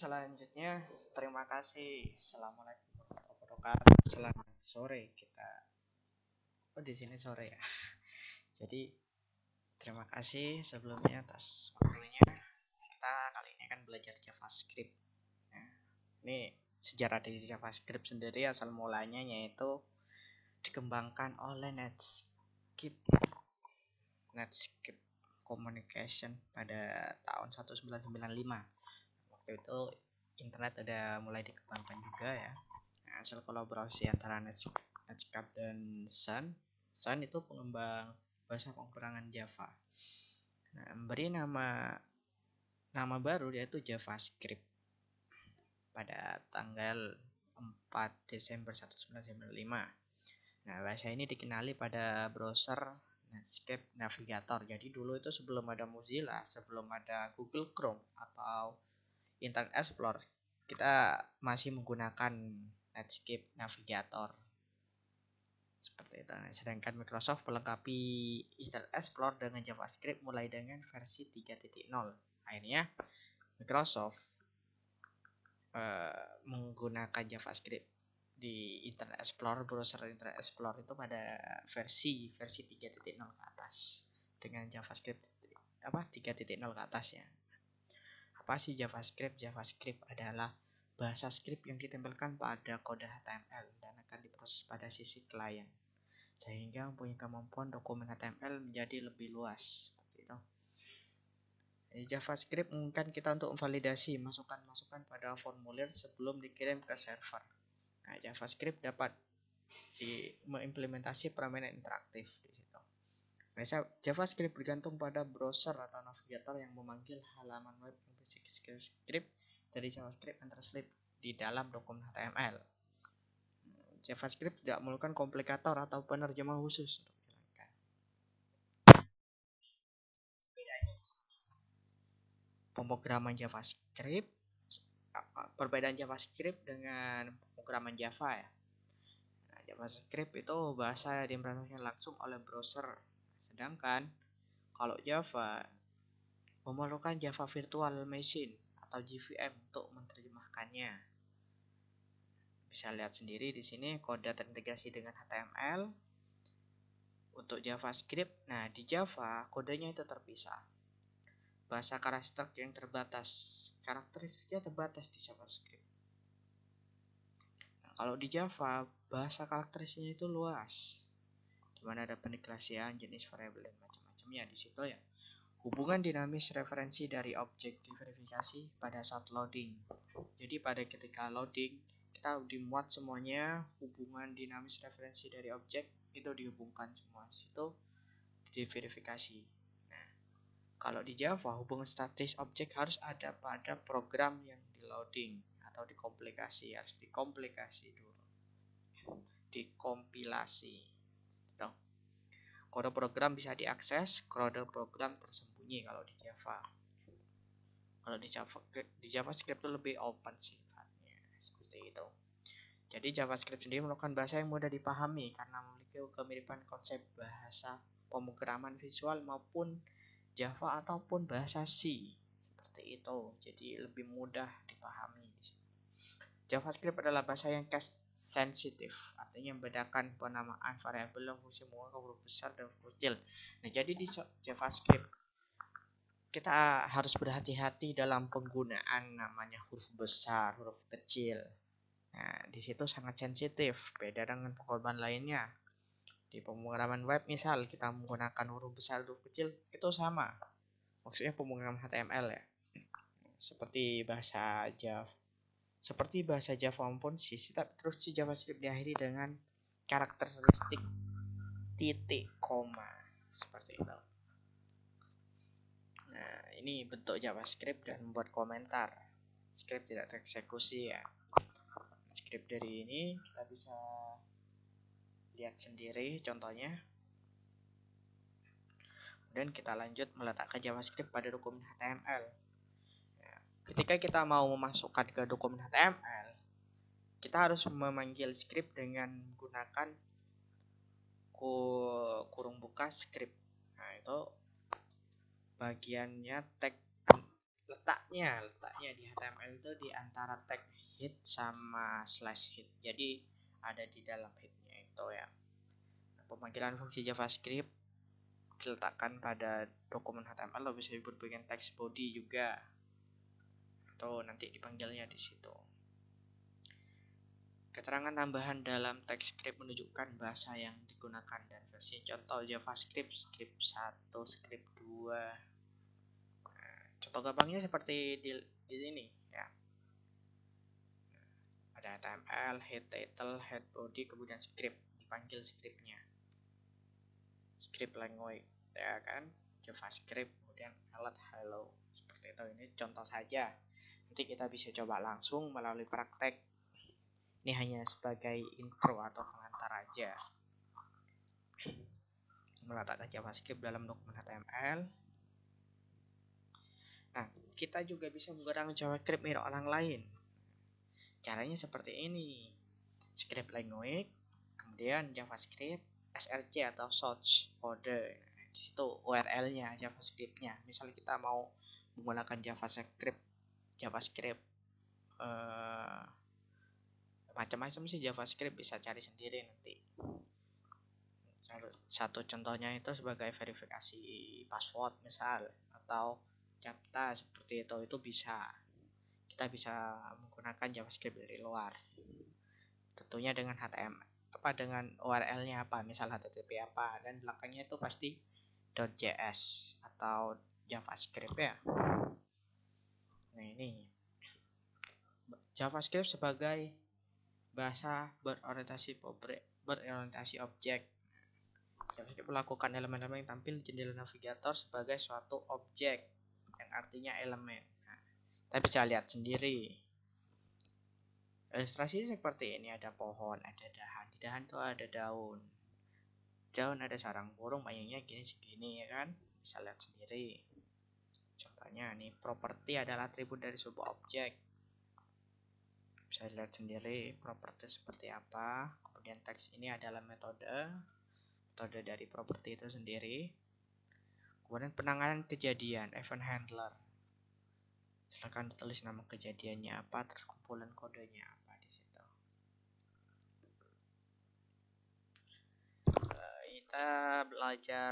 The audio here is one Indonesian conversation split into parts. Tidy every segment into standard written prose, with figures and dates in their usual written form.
selanjutnya terima kasih. Assalamualaikum warahmatullahi wabarakatuh. Selamat sore kita. Oh, di sini sore ya. Jadi terima kasih sebelumnya atas waktunya. Kita kali ini akan belajar JavaScript. Nah, ini sejarah dari JavaScript sendiri asal mulanya yaitu dikembangkan oleh Netscape Communication pada tahun 1995. Waktu itu internet ada mulai dikembangkan juga ya. Nah, hasil kolaborasi antara Netscape dan Sun itu pengembang bahasa pemrograman Java. Nah, memberi nama baru yaitu JavaScript pada tanggal 4 Desember 1995. Nah, bahasa ini dikenali pada browser Netscape Navigator. Jadi dulu itu sebelum ada Mozilla, sebelum ada Google Chrome atau Internet Explorer, kita masih menggunakan Netscape Navigator seperti itu. Sedangkan Microsoft melengkapi Internet Explorer dengan JavaScript mulai dengan versi 3.0. Akhirnya Microsoft menggunakan JavaScript di Internet Explorer, browser Internet Explorer itu pada versi 3.0 ke atas dengan JavaScript 3.0 ke atas ya. Apa sih JavaScript? JavaScript adalah bahasa script yang ditempelkan pada kode HTML dan akan diproses pada sisi klien sehingga mempunyai kemampuan dokumen HTML menjadi lebih luas seperti itu. JavaScript memungkinkan kita untuk memvalidasi masukan-masukan pada formulir sebelum dikirim ke server. Nah, JavaScript dapat mengimplementasi permainan interaktif di situ. JavaScript bergantung pada browser atau navigator yang memanggil halaman web yang berisi script dari JavaScript yang terselip di dalam dokumen HTML. JavaScript tidak memerlukan komplikator atau penerjemah khusus untuk menjalankan. Pemrograman JavaScript, perbedaan JavaScript dengan pemrograman Java ya. Nah, JavaScript itu bahasa yang diimplementasikan langsung oleh browser, sedangkan kalau Java memerlukan Java Virtual Machine atau JVM untuk menerjemahkannya. Bisa lihat sendiri di sini kode terintegrasi dengan HTML untuk JavaScript. Nah, di Java kodenya itu terpisah. Bahasa karakteristik yang terbatas. Karakteristiknya terbatas di JavaScript. Nah, kalau di Java, bahasa karakteristiknya itu luas. Dimana ada penegrasian, jenis variabel dan macam-macamnya di situ ya. Hubungan dinamis referensi dari objek diverifikasi pada saat loading. Jadi pada ketika loading, kita dimuat semuanya hubungan dinamis referensi dari objek itu dihubungkan semua. Di situ diverifikasi. Nah, kalau di Java hubungan statis objek harus ada pada program yang di loading atau dikompilasi, harus dikompilasi dulu. Dikompilasi. Tuh. Kode program bisa diakses, kode program tersembunyi kalau di Java. Kalau di JavaScript itu lebih open sifatnya, seperti itu. Jadi JavaScript sendiri merupakan bahasa yang mudah dipahami karena memiliki kemiripan konsep bahasa pemrograman visual maupun Java ataupun bahasa C. Seperti itu. Jadi lebih mudah dipahami. JavaScript adalah bahasa yang case sensitif, artinya membedakan penamaan variabel yang fungsi menggunakan huruf besar dan huruf kecil. Nah, jadi di JavaScript kita harus berhati-hati dalam penggunaan namanya huruf besar, huruf kecil. Nah, di situ sangat sensitif, beda dengan pemrograman lainnya. Di pemrograman web misal kita menggunakan huruf besar, huruf kecil, itu sama. Maksudnya pemrograman HTML ya. Seperti bahasa Java maupun C, terus si JavaScript diakhiri dengan karakteristik titik koma seperti itu. Nah, ini bentuk JavaScript dan membuat komentar. Script tidak tereksekusi ya. Script dari ini kita bisa lihat sendiri contohnya. Dan kita lanjut meletakkan JavaScript pada dokumen HTML. Nah, ketika kita mau memasukkan ke dokumen HTML, kita harus memanggil script dengan menggunakan kurung buka script. Nah, itu bagiannya tag letaknya di HTML itu di antara tag head sama slash head. Jadi ada di dalam headnya itu ya. Pemanggilan fungsi JavaScript diletakkan pada dokumen HTML, bisa disebut bagian text body juga, atau nanti dipanggilnya di situ. Keterangan tambahan dalam teks script menunjukkan bahasa yang digunakan dan versi. Contoh JavaScript, script 1, script 2. Nah, contoh gampangnya seperti di sini ya. Ada HTML, head title, head body, kemudian script, dipanggil scriptnya. Script language ya kan, JavaScript, kemudian alert hello. Seperti itu, ini contoh saja. Nanti kita bisa coba langsung melalui praktek. Ini hanya sebagai intro atau pengantar aja. Meletakkan JavaScript dalam dokumen HTML. Nah, kita juga bisa menggunakan JavaScript milik orang lain. Caranya seperti ini. Script language, kemudian JavaScript, src atau source code. Di situ URL-nya, JavaScript-nya. Misal kita mau menggunakan JavaScript macam-macam sih JavaScript, bisa cari sendiri nanti. Satu contohnya itu sebagai verifikasi password misal, atau CAPTCHA seperti itu bisa. Kita bisa menggunakan JavaScript dari luar. Tentunya dengan HTML dengan URL-nya apa, misal HTTP apa, dan belakangnya itu pasti .js atau JavaScript ya. Nah, ini JavaScript sebagai bahasa berorientasi objek. JavaScript melakukan elemen-elemen yang tampil di jendela navigator sebagai suatu objek, yang artinya elemen. Nah, kita bisa lihat sendiri. Ilustrasi seperti ini, ada pohon, ada dahan. Di dahan tuh ada daun. Daun ada sarang burung, banyaknya gini segini ya kan. Bisa lihat sendiri. Contohnya nih, properti adalah atribut dari sebuah objek. Bisa lihat sendiri properti seperti apa. Kemudian teks ini adalah metode dari properti itu sendiri. Kemudian penanganan kejadian, event handler. Silakan ditulis nama kejadiannya apa, terus kumpulan kodenya apa di situ. Kita belajar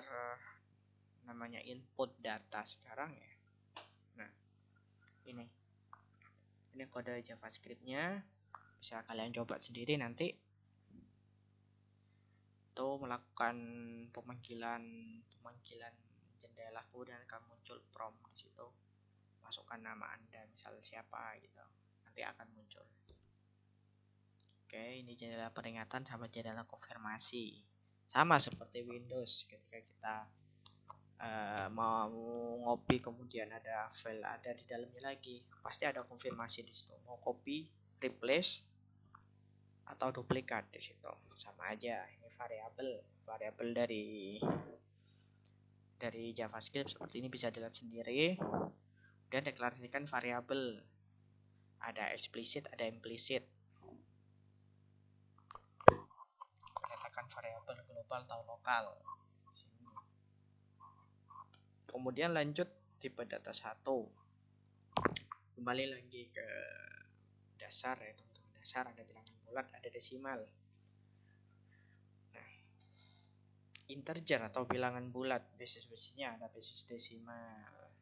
namanya input data sekarang ya. Nah, ini kode JavaScript-nya. Bisa kalian coba sendiri nanti. Itu melakukan pemanggilan jendela, kemudian akan muncul prompt di situ. Masukkan nama Anda, misal siapa gitu. Nanti akan muncul. Oke, ini jendela peringatan sama jendela konfirmasi. Sama seperti Windows, ketika kita mau ngopi kemudian ada file ada di dalamnya lagi, pasti ada konfirmasi di situ. Mau copy, replace, atau duplikat di situ. Sama aja, ini variabel dari JavaScript seperti ini bisa dilihat sendiri. Dan deklarasikan variabel. Ada eksplisit, ada implisit. Letakkan variabel global atau lokal. Kemudian lanjut tipe data 1. Kembali lagi ke dasar ya, teman-teman. Dasar ada bilangan bulat, ada desimal. Nah, integer atau bilangan bulat, basis-basisnya ada basis desimal,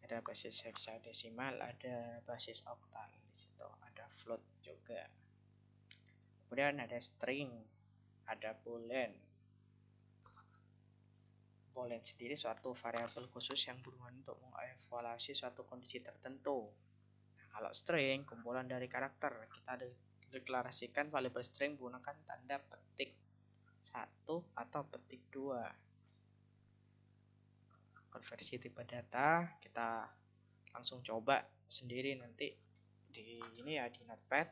ada basis hexadesimal, ada basis oktal di situ, ada float juga. Kemudian ada string, ada boolean. Boolean sendiri suatu variabel khusus yang berguna untuk mengevaluasi suatu kondisi tertentu. Nah, kalau string kumpulan dari karakter, kita deklarasikan variabel string menggunakan tanda petik 1 atau petik 2. Konversi tipe data kita langsung coba sendiri nanti di ini ya, di Notepad.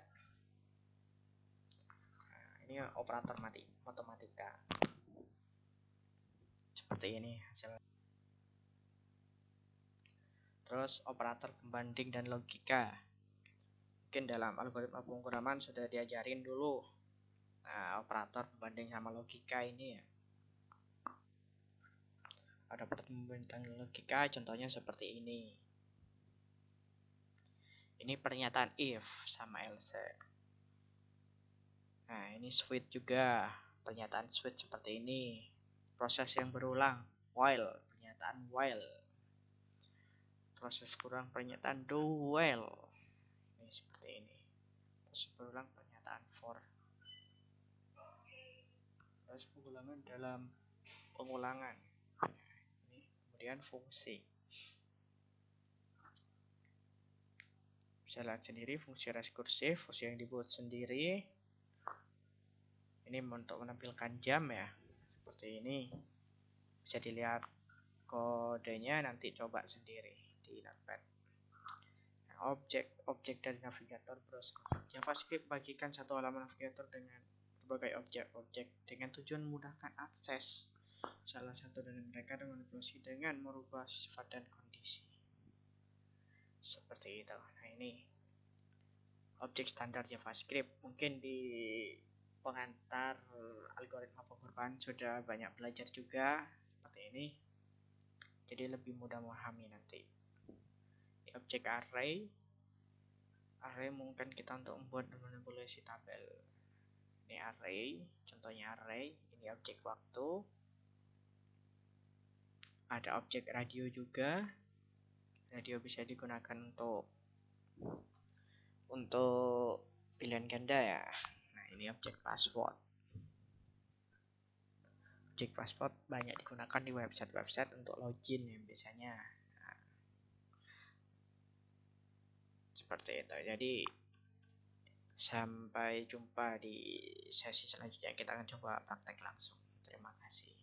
Nah, ini operator matematika seperti ini hasilnya. Terus operator pembanding dan logika, mungkin dalam algoritma pemrograman sudah diajarin dulu. Nah, operator pembanding sama logika ini ya. Ada pertemuan logika, contohnya seperti ini. Ini pernyataan if sama else. Nah, ini switch juga. Pernyataan switch seperti ini. Proses yang berulang, while. Pernyataan while. Proses berulang, pernyataan do while. Ini seperti ini. Proses berulang, pernyataan for. Proses pengulangan dalam pengulangan. Ini kemudian fungsi. Bisa lihat sendiri fungsi rekursif, fungsi yang dibuat sendiri. Ini untuk menampilkan jam ya, seperti ini. Bisa dilihat kodenya, nanti coba sendiri di Notepad. Nah, objek dari navigator browser. JavaScript bagikan satu halaman navigator dengan berbagai objek-objek dengan tujuan memudahkan akses. Salah satu dari mereka dimanipulasi dengan merubah sifat dan kondisi. Seperti itu. Nah, ini objek standar JavaScript. Mungkin di pengantar algoritma pengorbanan sudah banyak belajar juga seperti ini. Jadi lebih mudah memahami nanti. Ini objek array. Array mungkin kita untuk membuat dan manipulasi tabel. Ini array, contohnya array. Ini objek waktu. Ada objek radio juga. Radio bisa digunakan untuk pilihan ganda ya. Nah, ini objek password. Objek password banyak digunakan di website-website untuk login ya biasanya. Nah, seperti itu. Jadi sampai jumpa di sesi selanjutnya. Kita akan coba praktek langsung. Terima kasih.